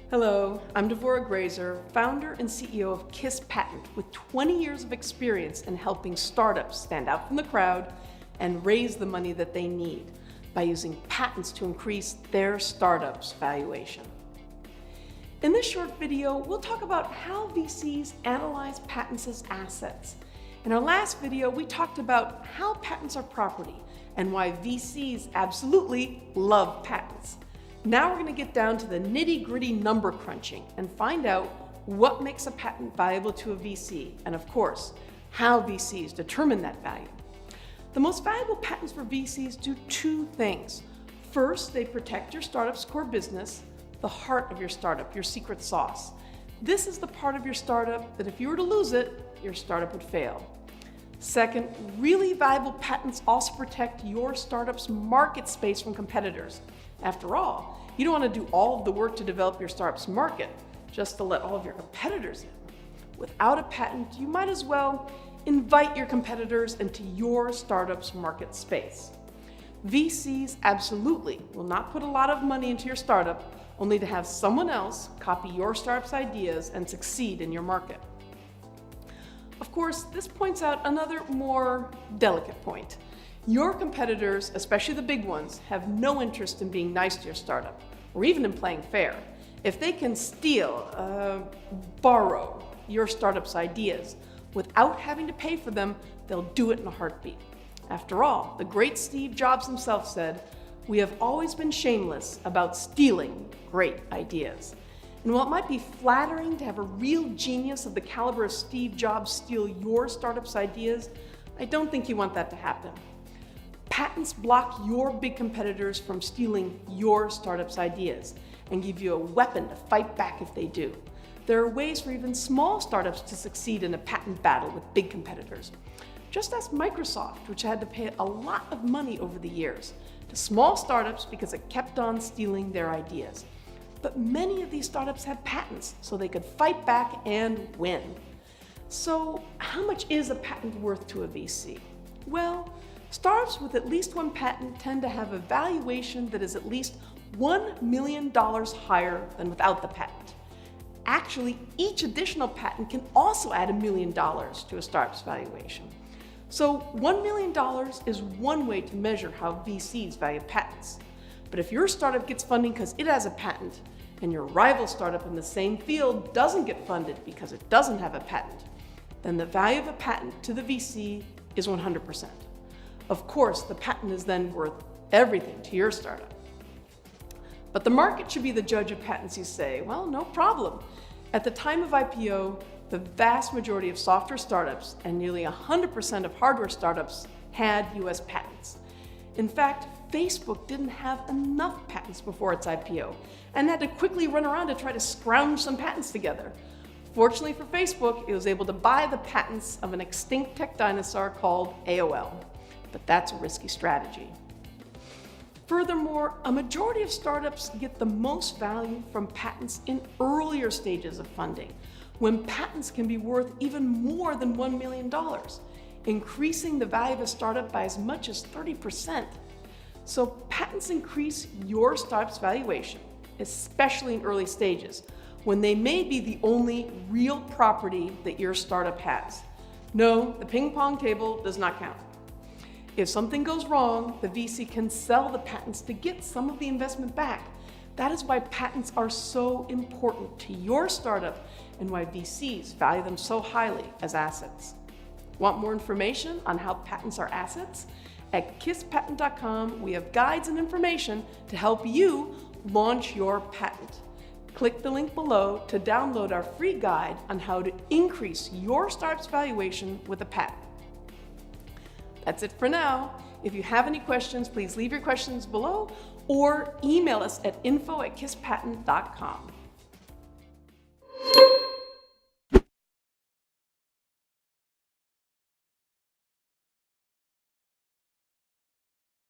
Hello, I'm Graeser, founder and CEO of KISS Patent, with 20 years of experience in helping startups stand out from the crowd and raise the money that they need by using patents to increase their startup's valuation. In this short video, we'll talk about how VCs analyze patents as assets. In our last video, we talked about how patents are property and why VCs absolutely love patents. Now we're going to get down to the nitty-gritty number crunching and find out what makes a patent valuable to a VC, and of course, how VCs determine that value. The most valuable patents for VCs do two things. First, they protect your startup's core business, the heart of your startup, your secret sauce. This is the part of your startup that if you were to lose it, your startup would fail. Second, really valuable patents also protect your startup's market space from competitors. After all, you don't want to do all of the work to develop your startup's market just to let all of your competitors in. Without a patent, you might as well invite your competitors into your startup's market space. VCs absolutely will not put a lot of money into your startup only to have someone else copy your startup's ideas and succeed in your market. Of course, this points out another more delicate point. Your competitors, especially the big ones, have no interest in being nice to your startup, or even in playing fair. If they can steal, borrow your startup's ideas without having to pay for them, they'll do it in a heartbeat. After all, the great Steve Jobs himself said, "We have always been shameless about stealing great ideas." And while it might be flattering to have a real genius of the caliber of Steve Jobs steal your startup's ideas, I don't think you want that to happen. Patents block your big competitors from stealing your startup's ideas and give you a weapon to fight back if they do. There are ways for even small startups to succeed in a patent battle with big competitors. Just ask Microsoft, which had to pay a lot of money over the years to small startups because it kept on stealing their ideas. But many of these startups had patents, so they could fight back and win. So how much is a patent worth to a VC? Well, startups with at least one patent tend to have a valuation that is at least $1 million higher than without the patent. Actually, each additional patent can also add $1 million to a startup's valuation. So $1 million is one way to measure how VCs value patents. But if your startup gets funding because it has a patent, and your rival startup in the same field doesn't get funded because it doesn't have a patent, then the value of a patent to the VC is 100%. Of course, the patent is then worth everything to your startup. But the market should be the judge of patents, you say. Well, no problem. At the time of IPO, the vast majority of software startups and nearly 100% of hardware startups had US patents. In fact, Facebook didn't have enough patents before its IPO and had to quickly run around to try to scrounge some patents together. Fortunately for Facebook, it was able to buy the patents of an extinct tech dinosaur called AOL. But that's a risky strategy. Furthermore, a majority of startups get the most value from patents in earlier stages of funding, when patents can be worth even more than $1 million, increasing the value of a startup by as much as 30%. So patents increase your startup's valuation, especially in early stages, when they may be the only real property that your startup has. No, the ping pong table does not count. If something goes wrong, the VC can sell the patents to get some of the investment back. That is why patents are so important to your startup and why VCs value them so highly as assets. Want more information on how patents are assets? At kisspatent.com, we have guides and information to help you launch your patent. Click the link below to download our free guide on how to increase your startup's valuation with a patent. That's it for now. If you have any questions, please leave your questions below or email us at info@kisspatent.com.